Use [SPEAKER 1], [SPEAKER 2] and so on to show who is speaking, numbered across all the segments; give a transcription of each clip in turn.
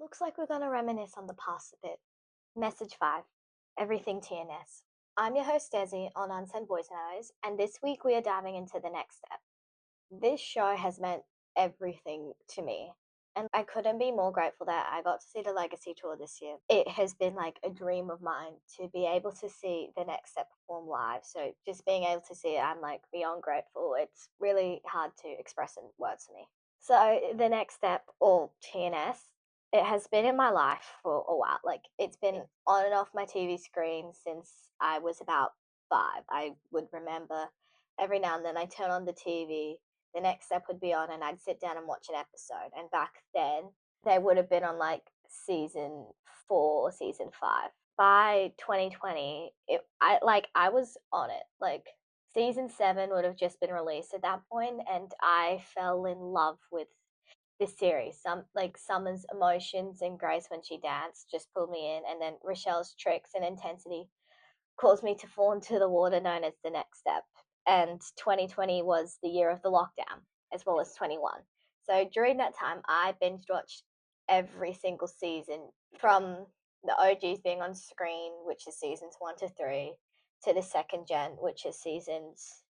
[SPEAKER 1] Looks like we're going to reminisce on the past a bit. Message 5, Everything TNS. I'm your host, Desi, on Unsent Voice Notes, and this week we are diving into the next step. This show has meant everything to me, and I couldn't be more grateful that I got to see the Legacy Tour this year. It has been like a dream of mine to be able to see the next step perform live, so just being able to see it, I'm like beyond grateful. It's really hard to express in words for me. So the next step, or TNS, it has been in my life for a while. Like it's been on and off my TV screen since I was about 5. I would remember every now and then I turn on the TV, the next step would be on, and I'd sit down and watch an episode. And back then, they would have been on like season 4, season 5. By 2020, I was on it. Like season 7 would have just been released at that point, and I fell in love with this series. Summer's emotions and grace when she danced just pulled me in, and then Rochelle's tricks and intensity caused me to fall into the water known as the next step. And 2020 was the year of the lockdown, as well as 21. So during that time, I binge watched every single season from the OGs being on screen, which is seasons 1 to 3, to the second gen, which is seasons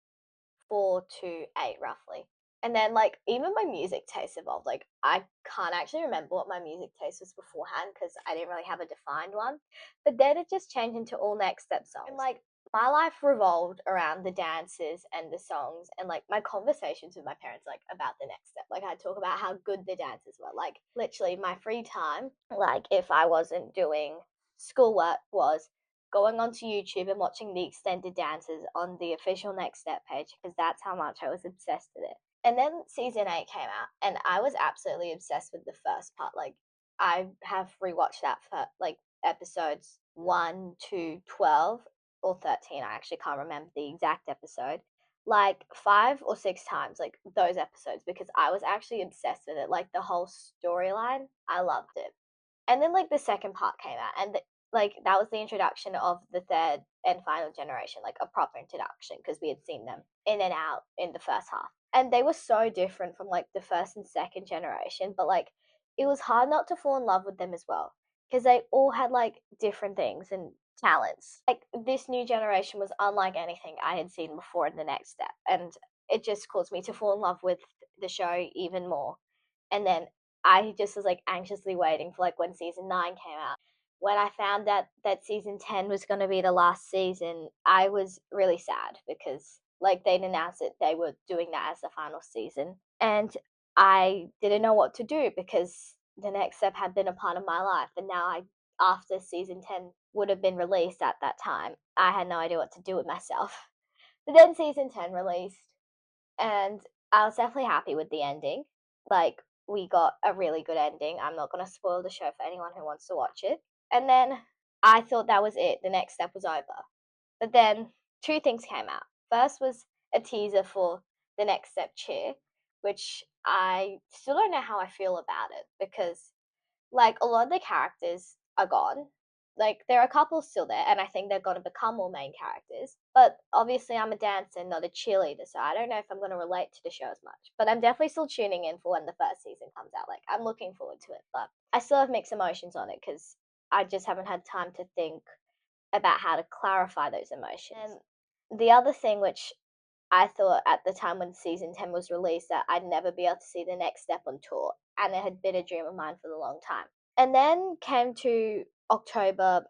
[SPEAKER 1] 4 to 8 roughly. And then like even my music taste evolved. Like I can't actually remember what my music taste was beforehand because I didn't really have a defined one. But then it just changed into all next step songs. And like my life revolved around the dances and the songs and like my conversations with my parents like about the next step. Like I'd talk about how good the dances were. Like literally my free time, like if I wasn't doing schoolwork, was going onto YouTube and watching the extended dances on the official Next Step page because that's how much I was obsessed with it. And then season 8 came out, and I was absolutely obsessed with the first part. Like, I have rewatched that for like episodes 1 to 12 or 13. I actually can't remember the exact episode. Like 5 or 6 times, like those episodes, because I was actually obsessed with it. Like the whole storyline, I loved it. And then like the second part came out, and like that was the introduction of the third and final generation, like a proper introduction because we had seen them in and out in the first half, and they were so different from like the first and second generation. But like it was hard not to fall in love with them as well because they all had like different things and talents. Like this new generation was unlike anything I had seen before in the next step, and it just caused me to fall in love with the show even more. And then I just was like anxiously waiting for like when season 9 came out. When I found that season 10 was going to be the last season, I was really sad because like they'd announced that they were doing that as the final season, and I didn't know what to do because the next step had been a part of my life, and now I, after season 10 would have been released at that time, I had no idea what to do with myself. But then season 10 released, and I was definitely happy with the ending. Like we got a really good ending. I'm not going to spoil the show for anyone who wants to watch it. And then I thought that was it. The next step was over. But then two things came out. First was a teaser for the next step cheer, which I still don't know how I feel about it because like a lot of the characters are gone. Like there are a couple still there, and I think they're going to become more main characters. But obviously, I'm a dancer, not a cheerleader, so I don't know if I'm going to relate to the show as much. But I'm definitely still tuning in for when the first season comes out. Like I'm looking forward to it, but I still have mixed emotions on it because I just haven't had time to think about how to clarify those emotions. And the other thing, which I thought at the time when season 10 was released, that I'd never be able to see the next step on tour, and it had been a dream of mine for a long time. And then came to October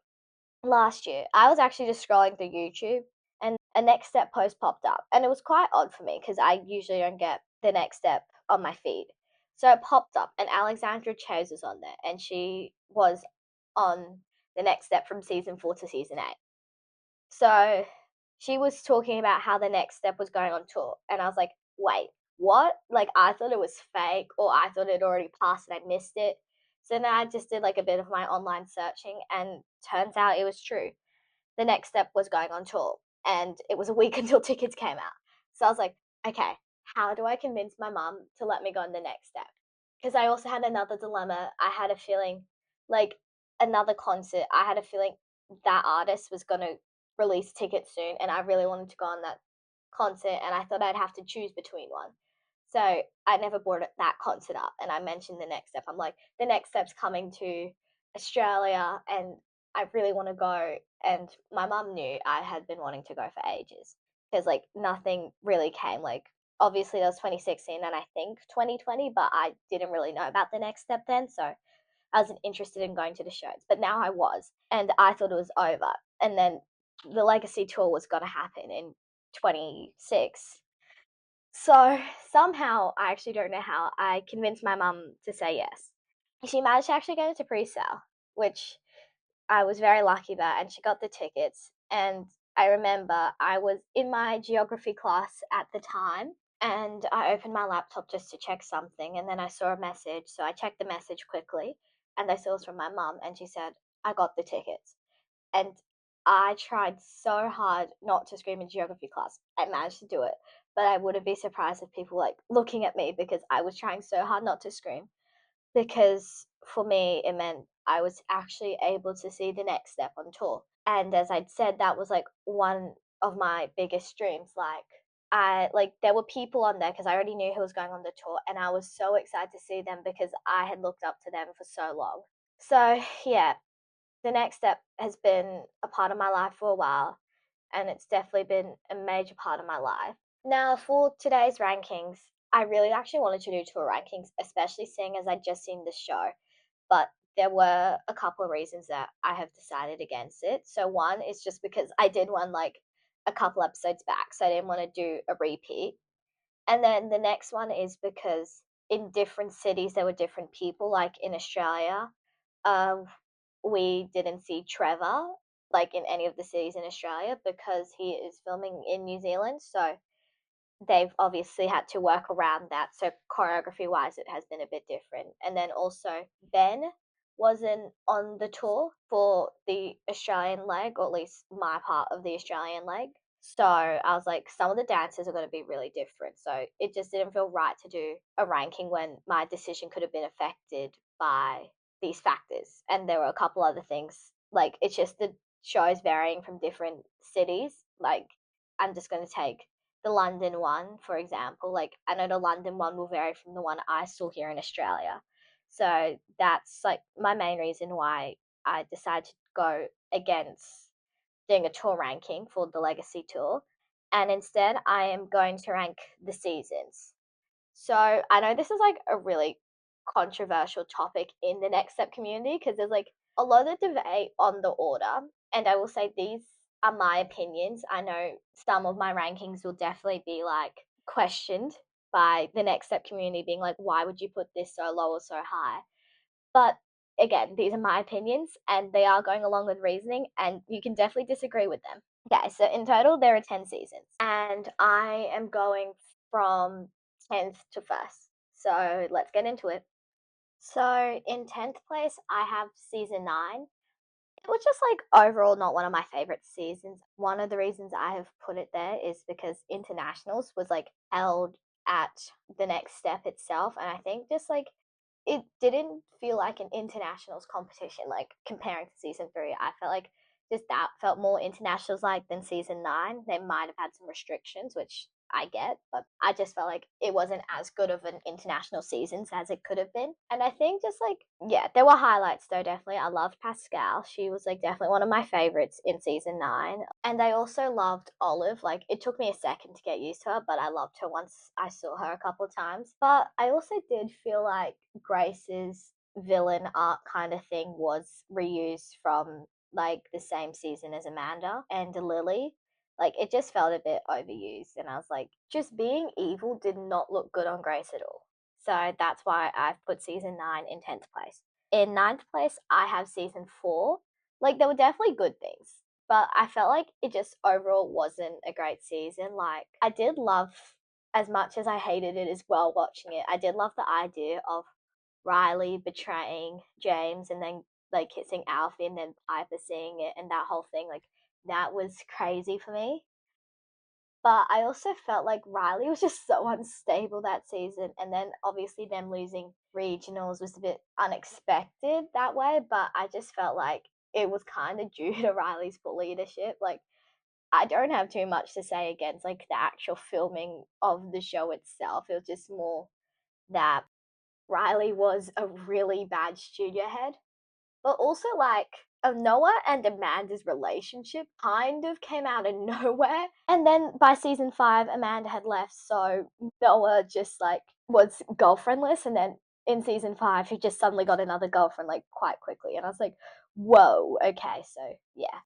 [SPEAKER 1] last year. I was actually just scrolling through YouTube, and a next step post popped up, and it was quite odd for me because I usually don't get the next step on my feed. So it popped up, and Alexandra Chase was on there, and she was on the next step from season 4 to season 8. So she was talking about how the next step was going on tour, and I was like, wait, what? Like I thought it was fake, or I thought it already passed and I missed it. So then I just did like a bit of my online searching, and turns out it was true. The next step was going on tour, and it was a week until tickets came out. So I was like, okay, how do I convince my mum to let me go on the next step? Because I also had another dilemma. I had a feeling like another concert, I had a feeling that artist was going to release tickets soon, and I really wanted to go on that concert, and I thought I'd have to choose between one. So I never brought that concert up, and I mentioned the next step. I'm like, the next step's coming to Australia, and I really want to go. And my mum knew I had been wanting to go for ages because like nothing really came. Like obviously that was 2016 and I think 2020, but I didn't really know about the next step then, so I wasn't interested in going to the shows. But now I was, and I thought it was over. And then the Legacy tour was going to happen in 26. So somehow, I actually don't know how, I convinced my mum to say yes. She managed to actually get into pre-sale, which I was very lucky about, and she got the tickets. And I remember I was in my geography class at the time, and I opened my laptop just to check something, and then I saw a message. So I checked the message quickly, and I saw it was from my mum, and she said, I got the tickets. And I tried so hard not to scream in geography class. I managed to do it, but I wouldn't be surprised if people like looking at me because I was trying so hard not to scream. Because for me, it meant I was actually able to see the next step on tour. And as I'd said, that was like one of my biggest dreams. Like, I like there were people on there because I already knew who was going on the tour, and I was so excited to see them because I had looked up to them for so long. So, yeah, the next step has been a part of my life for a while, and it's definitely been a major part of my life. Now, for today's rankings, I really actually wanted to do tour rankings, especially seeing as I'd just seen the show, but there were a couple of reasons that I have decided against it. So, one is just because I did one like a couple episodes back, so I didn't want to do a repeat. And then the next one is because in different cities there were different people. Like in Australia, uh, we didn't see Trevor like in any of the cities in Australia because he is filming in New Zealand. So they've obviously had to work around that. So choreography wise, it has been a bit different. And then also Ben wasn't on the tour for the Australian leg, or at least my part of the Australian leg. So I was like, some of the dances are going to be really different. So it just didn't feel right to do a ranking when my decision could have been affected by these factors. And there were a couple other things. Like, it's just the shows varying from different cities. Like, I'm just going to take the London one, for example. Like, I know the London one will vary from the one I saw here in Australia. So that's like my main reason why I decided to go against doing a tour ranking for the Legacy Tour. And instead, I am going to rank the seasons. So I know this is like a really controversial topic in the Next Step community because there's like a lot of debate on the order. And I will say these are my opinions. I know some of my rankings will definitely be like questioned by the Next Step community, being like, why would you put this so low or so high? But again, these are my opinions and they are going along with reasoning, and you can definitely disagree with them. Okay, so in total, there are 10 seasons, and I am going from 10th to 1st. So let's get into it. So in 10th place, I have season 9. It was just like overall not one of my favorite seasons. One of the reasons I have put it there is because internationals was like held at the next step itself, and I think just like it didn't feel like an internationals competition. Like comparing to season 3, I felt like just that felt more internationals like than season 9. They might have had some restrictions, which I get, but I just felt like it wasn't as good of an international seasons as it could have been. And I think just like, yeah, there were highlights though, definitely. I loved Pascal. She was like definitely one of my favorites in season 9. And I also loved Olive. Like, it took me a second to get used to her, but I loved her once I saw her a couple of times. But I also did feel like Grace's villain arc kind of thing was reused from like the same season as Amanda and Lily. Like, it just felt a bit overused, and I was like, just being evil did not look good on Grace at all. So that's why I've put season 9 in 10th place. In ninth place, I have season 4. Like, there were definitely good things, but I felt like it just overall wasn't a great season. Like, I did love, as much as I hated it as well watching it, I did love the idea of Riley betraying James and then like kissing Alfie and then Piper seeing it and that whole thing. Like, that was crazy for me. But I also felt like Riley was just so unstable that season. And then obviously them losing regionals was a bit unexpected that way. But I just felt like it was kind of due to Riley's poor leadership. Like, I don't have too much to say against like the actual filming of the show itself. It was just more that Riley was a really bad studio head, but also like Noah and Amanda's relationship kind of came out of nowhere. And then by season 5, Amanda had left, so Noah just like was girlfriendless. And then in season 5, he just suddenly got another girlfriend like quite quickly. And I was like, whoa, okay, so yeah.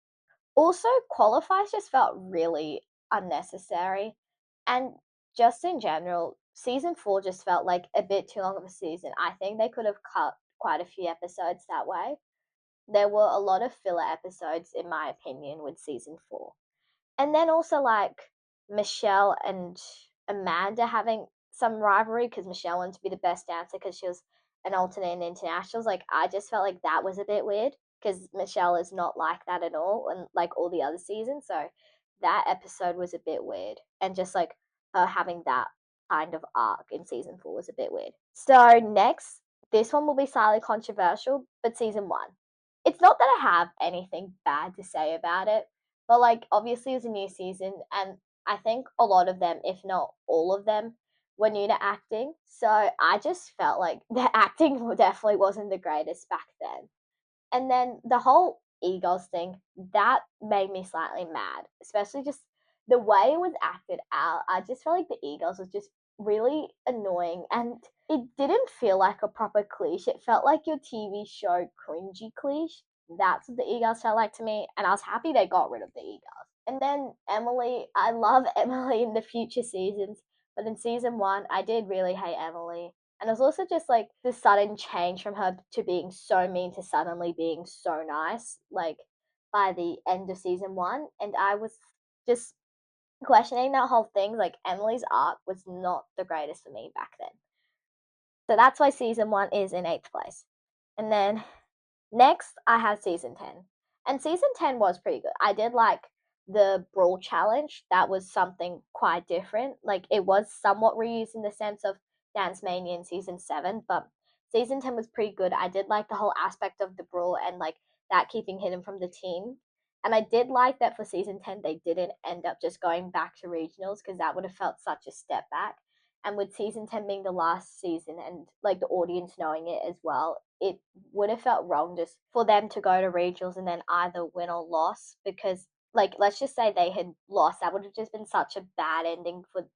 [SPEAKER 1] Also, qualifiers just felt really unnecessary. And just in general, season 4 just felt like a bit too long of a season. I think they could have cut quite a few episodes that way. There were a lot of filler episodes, in my opinion, with season 4. And then also, like, Michelle and Amanda having some rivalry because Michelle wanted to be the best dancer because she was an alternate in internationals. Like, I just felt like that was a bit weird because Michelle is not like that at all, and like all the other seasons. So that episode was a bit weird. And just like her having that kind of arc in season 4 was a bit weird. So, next, this one will be slightly controversial, but season 1. It's not that I have anything bad to say about it, but like obviously it was a new season, and I think a lot of them, if not all of them, were new to acting. So I just felt like the acting definitely wasn't the greatest back then. And then the whole Eagles thing, that made me slightly mad, especially just the way it was acted out. I just felt like the Eagles was just really annoying, and it didn't feel like a proper cliche. It felt like your TV show cringy cliche. That's what the Eagles felt like to me, and I was happy they got rid of the Eagles. And then Emily, I love Emily in the future seasons, but in season 1, I did really hate Emily. And it was also just like the sudden change from her to being so mean to suddenly being so nice, like by the end of season 1. And I was just questioning that whole thing. Like Emily's arc was not the greatest for me back then. So that's why season 1 is in 8th place. And then next, I have season 10. And season 10 was pretty good. I did like the Brawl Challenge. That was something quite different. Like, it was somewhat reused in the sense of Dance Mania in season 7, but season 10 was pretty good. I did like the whole aspect of the Brawl and like that keeping hidden from the team. And I did like that for season 10, they didn't end up just going back to regionals because that would have felt such a step back. And with season 10 being the last season and like the audience knowing it as well, it would have felt wrong just for them to go to regionals and then either win or loss, because like let's just say they had lost, that would have just been such a bad ending for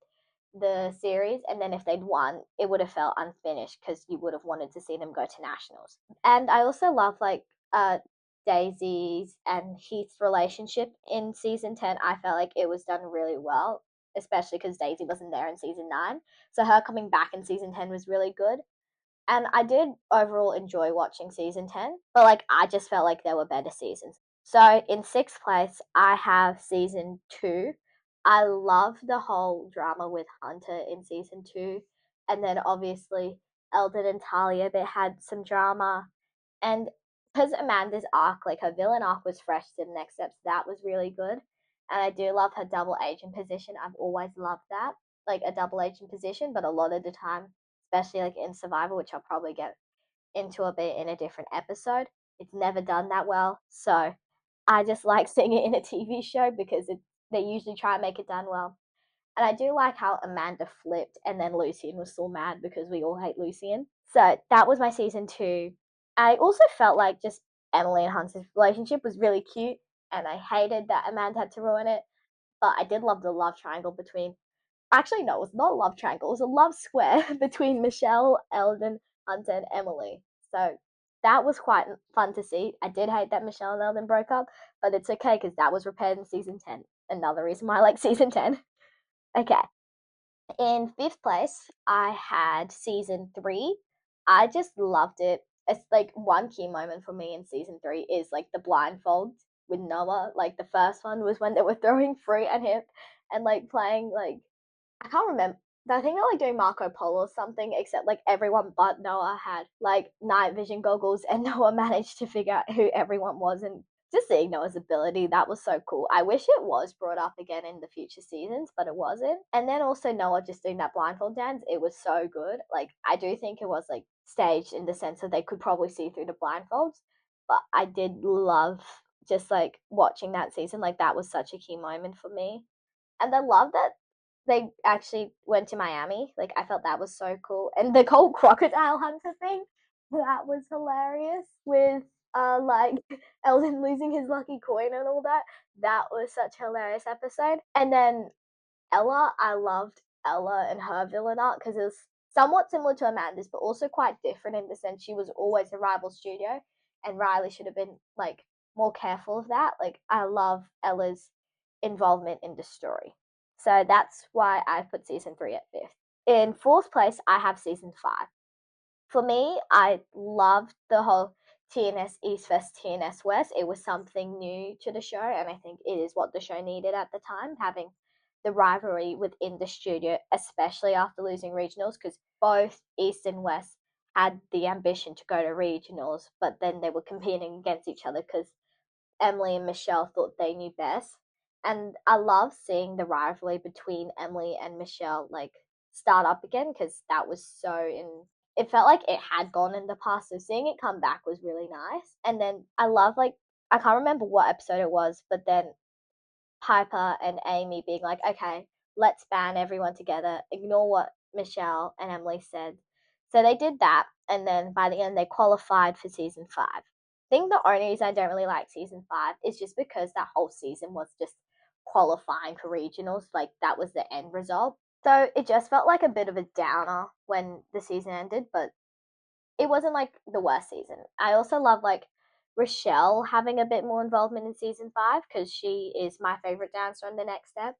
[SPEAKER 1] the series. And then if they'd won, it would have felt unfinished because you would have wanted to see them go to nationals. And I also love like Daisy's and Heath's relationship in season 10. I felt like it was done really well, especially because Daisy wasn't there in season 9. So her coming back in season 10 was really good. And I did overall enjoy watching season 10, but like I just felt like there were better seasons. So in 6th place, I have season 2. I love the whole drama with Hunter in season 2. And then obviously Eldon and Talia, they had some drama. And because Amanda's arc, like her villain arc, was fresh to the next steps, that was really good. And I do love her double agent position. I've always loved that, like a double agent position, but a lot of the time, especially like in Survivor, which I'll probably get into a bit in a different episode, it's never done that well. So I just like seeing it in a TV show because they usually try and make it done well. And I do like how Amanda flipped and then Lucian was still mad because we all hate Lucian. So that was my season 2. I also felt like just Emily and Hunter's relationship was really cute, and I hated that Amanda had to ruin it. But I did love the love triangle between. Actually, no, it was not a love triangle. It was a love square between Michelle, Eldon, Hunter, and Emily. So that was quite fun to see. I did hate that Michelle and Eldon broke up, but it's okay because that was repaired in season 10. Another reason why I like season 10. Okay. In 5th place, I had season 3. I just loved it. It's like one key moment for me in season 3 is like the blindfolds with Noah. Like the first one was when they were throwing fruit at him and like playing like I can't remember. I think they're like doing Marco Polo or something, except like everyone but Noah had like night vision goggles, and Noah managed to figure out who everyone was. And just seeing Noah's ability, that was so cool. I wish it was brought up again in the future seasons, but it wasn't. And then also Noah just doing that blindfold dance, it was so good. Like, I do think it was like staged in the sense that they could probably see through the blindfolds, but I did love just like watching that season, like that was such a key moment for me. And I love that they actually went to Miami. Like I felt that was so cool. And the whole crocodile hunter thing, that was hilarious with like Eldon losing his lucky coin and all that. That was such a hilarious episode. And then Ella, I loved Ella and her villain arc because it was somewhat similar to Amanda's, but also quite different in the sense she was always a rival studio, and Riley should have been like more careful of that. Like I love Ella's involvement in the story, so that's why I put season 3 at fifth. In fourth place, I have season 5. For me, I loved the whole TNS East vs TNS West. It was something new to the show, and I think it is what the show needed at the time, having the rivalry within the studio, especially after losing regionals, because both East and West had the ambition to go to regionals, but then they were competing against each other because Emily and Michelle thought they knew best. And I love seeing the rivalry between Emily and Michelle like start up again because that was so in it felt like it had gone in the past. So seeing it come back was really nice. And then I love like I can't remember what episode it was, but then Piper and Amy being like, okay, let's ban everyone together, ignore what Michelle and Emily said. So they did that, and then by the end, they qualified for season 5. I think the only reason I don't really like season 5 is just because that whole season was just qualifying for regionals. Like, that was the end result. So it just felt like a bit of a downer when the season ended, but it wasn't like the worst season. I also love like Rochelle having a bit more involvement in season 5 because she is my favorite dancer on the next step.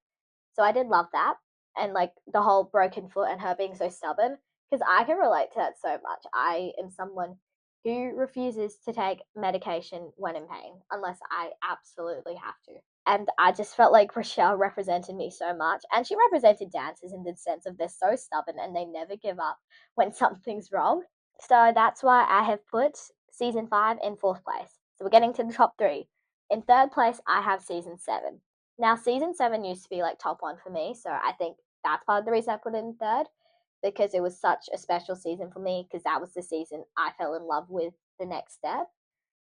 [SPEAKER 1] So I did love that. And like the whole broken foot and her being so stubborn because I can relate to that so much. I am someone who refuses to take medication when in pain unless I absolutely have to. And I just felt like Rochelle represented me so much. And she represented dancers in the sense of they're so stubborn and they never give up when something's wrong. So that's why I have put season 5 in fourth place. So we're getting to the top 3. In third place, I have season 7. Now, season 7 used to be like top 1 for me, so I think that's part of the reason I put it in third because it was such a special season for me because that was the season I fell in love with the next step.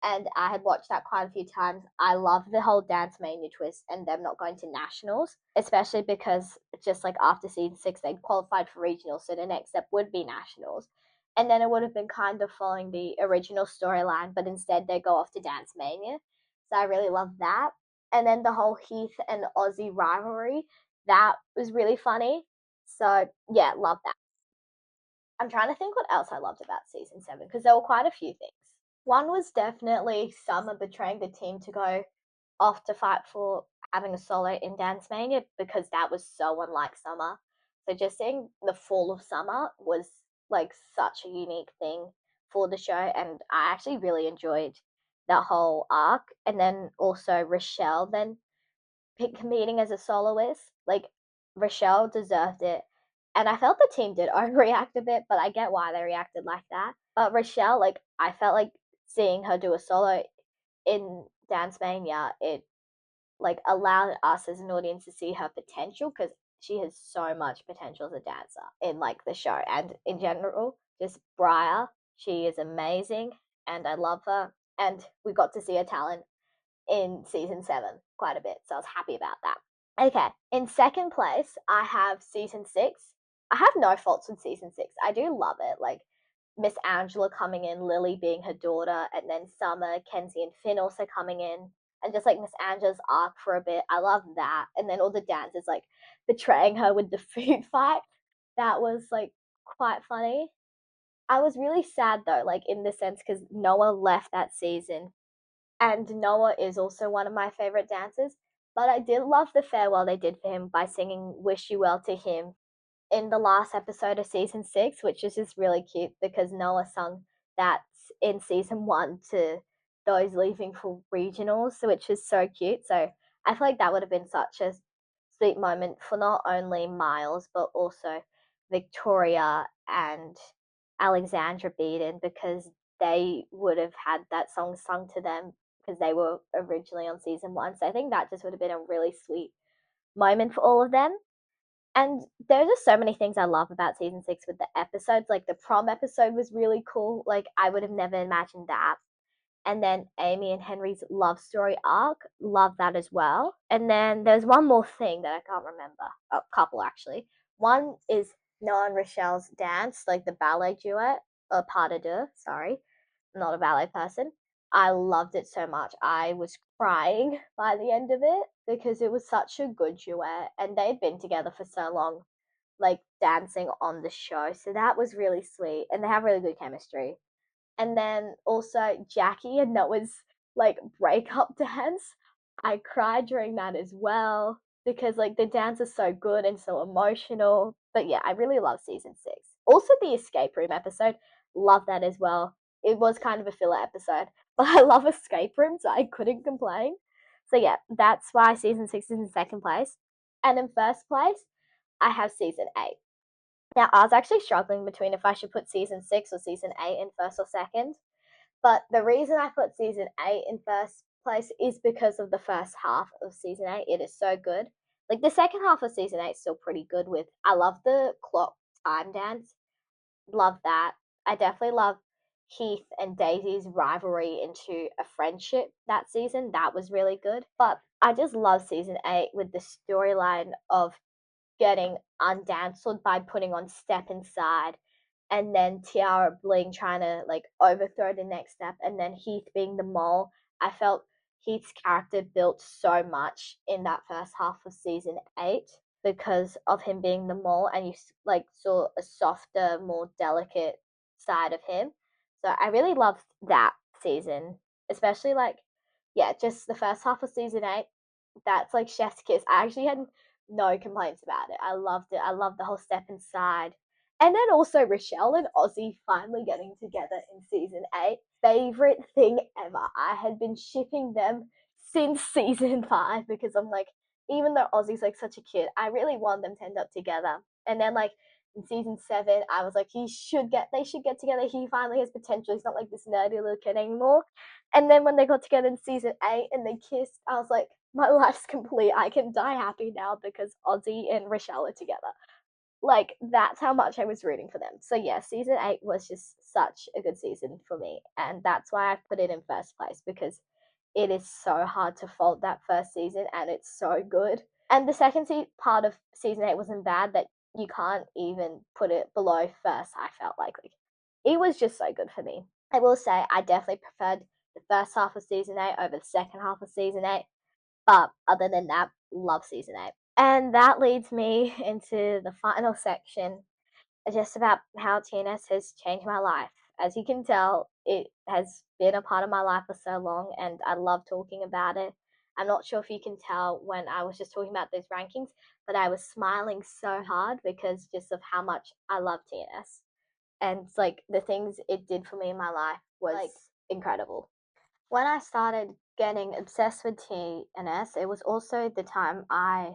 [SPEAKER 1] And I had watched that quite a few times. I love the whole Dance Mania twist and them not going to nationals, especially because just like after season 6, they'd qualified for regionals, so the next step would be nationals. And then it would have been kind of following the original storyline, but instead they go off to Dance Mania. So I really love that. And then the whole Heath and Aussie rivalry, that was really funny. So yeah, love that. I'm trying to think what else I loved about season 7 because there were quite a few things. One was definitely Summer betraying the team to go off to fight for having a solo in Dance Mania because that was so unlike Summer. So just seeing the fall of Summer was like such a unique thing for the show, and I actually really enjoyed that whole arc. And then also Rochelle then competing as a soloist, like Rochelle deserved it. And I felt the team did overreact a bit, but I get why they reacted like that. But Rochelle, like I felt like seeing her do a solo in Dance Mania, it like allowed us as an audience to see her potential because she has so much potential as a dancer in like the show and in general. Just Briar, she is amazing and I love her. And we got to see her talent in season 7 quite a bit, so I was happy about that. Okay, in second place, I have season 6. I have no faults with season 6. I do love it. Like Miss Angela coming in, Lily being her daughter, and then Summer, Kenzie, and Finn also coming in, and just like Miss Angela's arc for a bit. I love that. And then all the dancers like betraying her with the food fight. That was like quite funny. I was really sad though, like in the sense because Noah left that season and Noah is also one of my favorite dancers. But I did love the farewell they did for him by singing Wish You Well to him in the last episode of season 6, which is just really cute because Noah sung that in season 1 to those leaving for regionals, which is so cute. So I feel like that would have been such a sweet moment for not only Miles, but also Victoria and Alexandra Beaton because they would have had that song sung to them because they were originally on season 1. So I think that just would have been a really sweet moment for all of them. And there's just so many things I love about season 6 with the episodes. Like the prom episode was really cool. Like I would have never imagined that. And then Amy and Henry's love story arc, love that as well. And then there's one more thing that I can't remember. A couple actually. One is Noah and Rochelle's dance, like the ballet duet, or pas de deux, sorry. I'm not a ballet person. I loved it so much. I was crying by the end of it because it was such a good duet and they'd been together for so long, like dancing on the show. So that was really sweet and they have really good chemistry. And then also Jackie and Noah's like breakup dance. I cried during that as well because like the dance is so good and so emotional. But yeah, I really love season 6. Also the escape room episode, love that as well. It was kind of a filler episode, but I love escape rooms, so I couldn't complain. So yeah, that's why season 6 is in second place. And in first place, I have season 8. Now, I was actually struggling between if I should put season 6 or season 8 in first or second. But the reason I put season 8 in first place is because of the first half of season 8. It is so good. Like the second half of season 8 is still pretty good with I love the clock time dance. Love that. I definitely love Heath and Daisy's rivalry into a friendship that season. That was really good. But I just love season 8 with the storyline of getting undanced by putting on Step Inside, and then Tiara Bling trying to like overthrow the next step, and then Heath being the mole. I felt Heath's character built so much in that first half of season 8 because of him being the mole, and you like saw a softer, more delicate side of him. So I really loved that season, especially like yeah, just the first half of season 8. That's like chef's kiss. I actually had no complaints about it. I loved it. I loved the whole Step Inside. And then also Rochelle and Ozzy finally getting together in season 8. Favorite thing ever. I had been shipping them since season 5 because I'm like, even though Ozzy's like such a kid, I really want them to end up together. And then like in season 7, I was like, they should get together. He finally has potential. He's not like this nerdy little kid anymore. And then when they got together in season 8 and they kissed, I was like, my life's complete. I can die happy now because Ozzy and Rochelle are together. Like, that's how much I was rooting for them. So, yeah, season 8 was just such a good season for me. And that's why I put it in first place because it is so hard to fault that first season and it's so good. And the second part of season 8 wasn't bad, that you can't even put it below first, I felt like. It was just so good for me. I will say, I definitely preferred the first half of season 8 over the second half of season 8. But other than that, love season 8. And that leads me into the final section, just about how TNS has changed my life. As you can tell, it has been a part of my life for so long, and I love talking about it. I'm not sure if you can tell when I was just talking about those rankings, but I was smiling so hard because just of how much I love TNS. And like the things it did for me in my life was like incredible. When I started getting obsessed with TNS, it was also the time I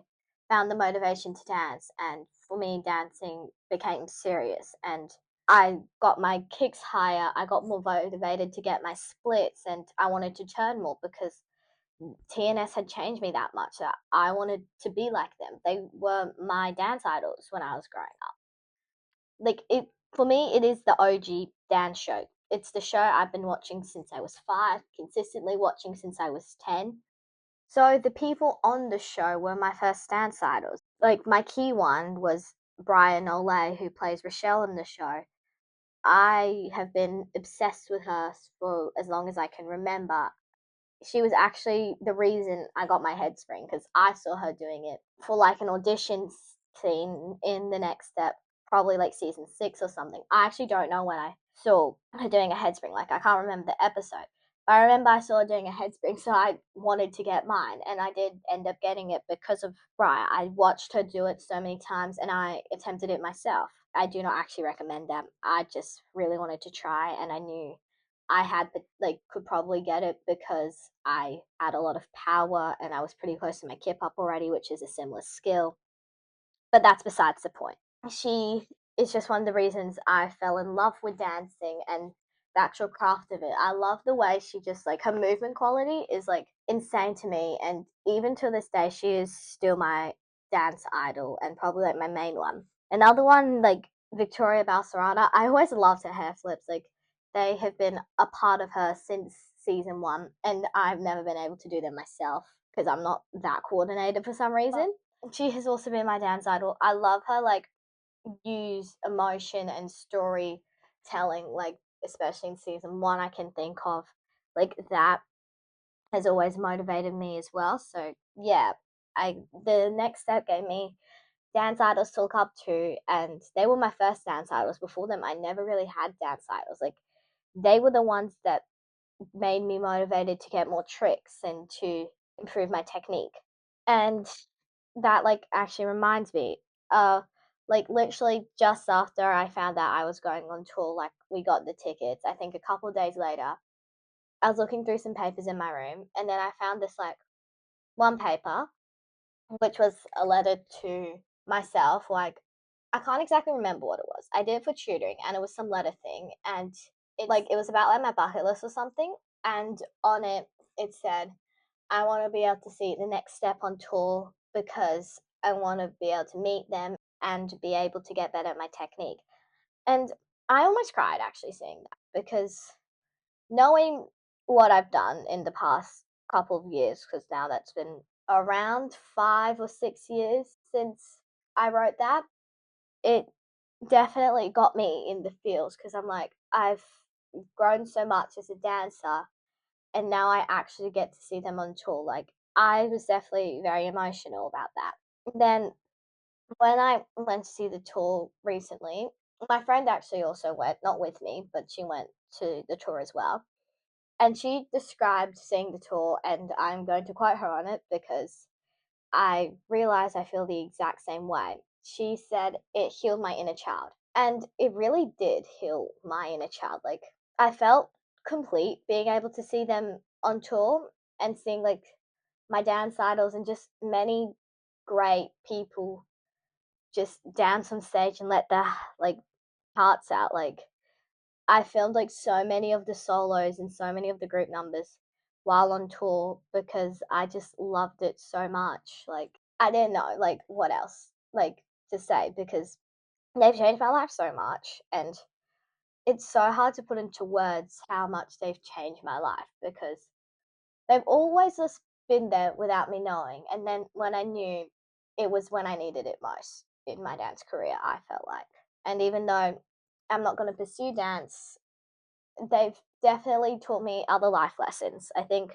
[SPEAKER 1] found the motivation to dance, and for me, dancing became serious. And I got my kicks higher, I got more motivated to get my splits, and I wanted to turn more because TNS had changed me that much that I wanted to be like them. They were my dance idols when I was growing up. Like it for me, it is the OG dance show. It's the show I've been watching since I was 5, consistently watching since I was 10. So the people on the show were my first dance idols. Like my key one was Brian Olay, who plays Rochelle in the show. I have been obsessed with her for as long as I can remember. She was actually the reason I got my head spring because I saw her doing it for like an audition scene in the next step, probably like season 6 or something. I actually don't know when I saw her doing a head spring. Like I can't remember the episode. But I remember I saw her doing a head spring, so I wanted to get mine, and I did end up getting it because of Brian. I watched her do it so many times, and I attempted it myself. I do not actually recommend that. I just really wanted to try, and I knew I had like could probably get it because I had a lot of power and I was pretty close to my kip up already, which is a similar skill. But that's besides the point. She is just one of the reasons I fell in love with dancing and the actual craft of it. I love the way she just like her movement quality is like insane to me, and even to this day she is still my dance idol and probably like my main one. Another one, like Victoria Balsarada, I always loved her hair flips. Like they have been a part of her since season one, and I've never been able to do them myself because I'm not that coordinated for some reason. She has also been my dance idol. I love her like use emotion and storytelling, like especially in season one. I can think of like that has always motivated me as well. So yeah, I the next step gave me dance idols to look up to, and they were my first dance idols. Before them, I never really had dance idols. Like they were the ones that made me motivated to get more tricks and to improve my technique. And that like actually reminds me, uh, like literally just after I found out I was going on tour, like we got the tickets. I think a couple of days later, I was looking through some papers in my room, and then I found this like one paper, which was a letter to myself. Like I can't exactly remember what it was. I did it for tutoring, and it was some letter thing, and it was about like my bucket list or something. And on it, it said, "I want to be able to see the next step on tour because I want to be able to meet them and be able to get better at my technique." And I almost cried actually seeing that because knowing what I've done in the past couple of years, because now that's been around 5 or 6 years since I wrote that, it definitely got me in the feels because I'm like, I've grown so much as a dancer, and now I actually get to see them on tour. Like, I was definitely very emotional about that. Then, when I went to see the tour recently, my friend actually also went, not with me, but she went to the tour as well. And she described seeing the tour, and I'm going to quote her on it because I realize I feel the exact same way. She said it healed my inner child. And it really did heal my inner child. Like, I felt complete being able to see them on tour and seeing like my dance idols and just many great people just dance on stage and let their like hearts out. Like, I filmed like so many of the solos and so many of the group numbers while on tour because I just loved it so much. Like I didn't know like what else like to say because they've changed my life so much, and it's so hard to put into words how much they've changed my life because they've always just been there without me knowing, and then when I knew, it was when I needed it most in my dance career, I felt like. And even though I'm not going to pursue dance, they've definitely taught me other life lessons. I think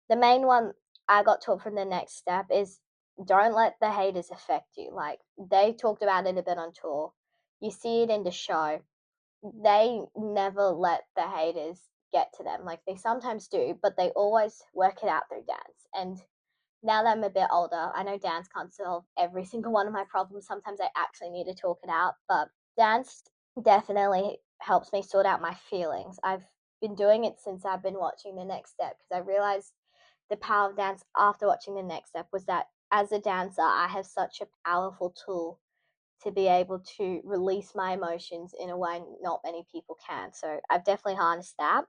[SPEAKER 1] the main one I got taught from the next step is don't let the haters affect you. Like they talked about it a bit on tour. You see it in the show. They never let the haters get to them. Like they sometimes do, but they always work it out through dance. And now that I'm a bit older, I know dance can't solve every single one of my problems. Sometimes I actually need to talk it out, but dance definitely helps me sort out my feelings. I've been doing it since I've been watching The Next Step because I realized the power of dance after watching The Next Step was that as a dancer, I have such a powerful tool to be able to release my emotions in a way not many people can. So I've definitely harnessed that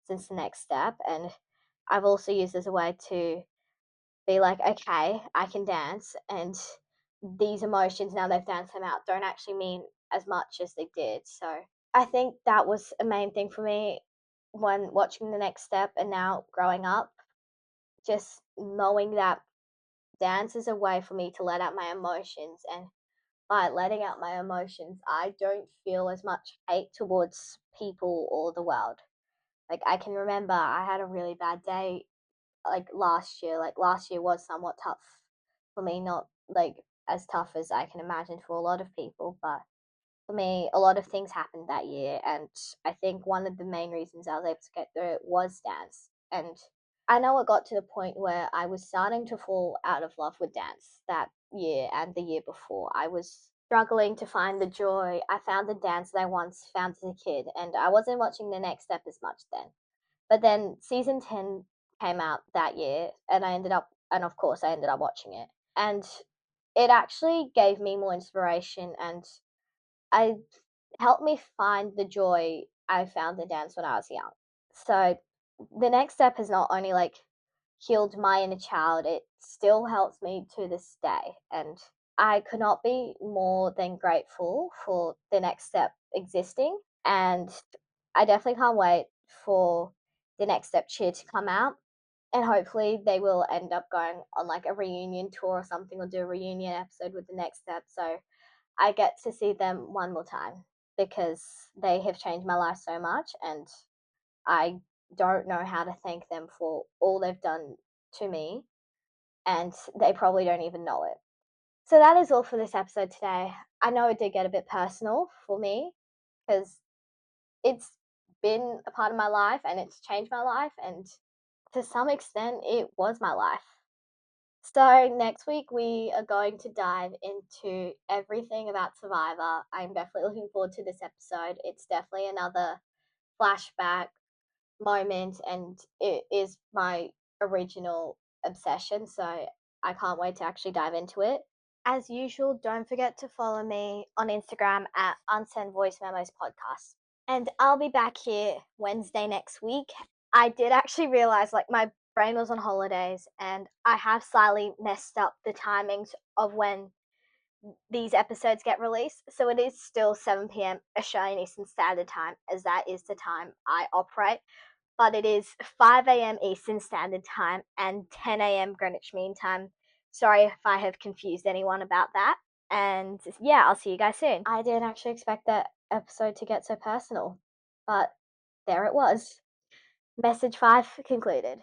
[SPEAKER 1] since The Next Step, and I've also used as a way to be like, okay, I can dance, and these emotions, now they've danced them out, don't actually mean as much as they did. So I think that was a main thing for me when watching The Next Step and now growing up, just knowing that dance is a way for me to let out my emotions. And by letting out my emotions, I don't feel as much hate towards people or the world. Like, I can remember I had a really bad day like last year. Like last year was somewhat tough for me, not like as tough as I can imagine for a lot of people, but for me, a lot of things happened that year, and I think one of the main reasons I was able to get through it was dance. And I know it got to the point where I was starting to fall out of love with dance that year and the year before. I was struggling to find the joy. I found the dance that I once found as a kid, and I wasn't watching The Next Step as much then. But then season 10 came out that year, and of course, I ended up watching it. And it actually gave me more inspiration, and I helped me find the joy I found in dance when I was young. So the next step has not only like healed my inner child, it still helps me to this day. And I could not be more than grateful for the next step existing. And I definitely can't wait for the Next Step cheer to come out. And hopefully they will end up going on like a reunion tour or something, or do a reunion episode with the Next Step. So I get to see them one more time because they have changed my life so much, and I don't know how to thank them for all they've done to me, and they probably don't even know it. So that is all for this episode today. I know it did get a bit personal for me because it's been a part of my life and it's changed my life, and to some extent, it was my life. So, next week we are going to dive into everything about Survivor. I'm definitely looking forward to this episode. It's definitely another flashback moment, and it is my original obsession. So, I can't wait to actually dive into it. As usual, don't forget to follow me on Instagram at Unsend Voice Memos Podcast. And I'll be back here Wednesday next week. I did actually realize like my brain was on holidays, and I have slightly messed up the timings of when these episodes get released. So it is still 7 p.m. Australian Eastern Standard Time, as that is the time I operate. But it is 5 a.m. Eastern Standard Time and 10 a.m. Greenwich Mean Time. Sorry if I have confused anyone about that. And yeah, I'll see you guys soon. I didn't actually expect that episode to get so personal, but there it was. Message 5 concluded.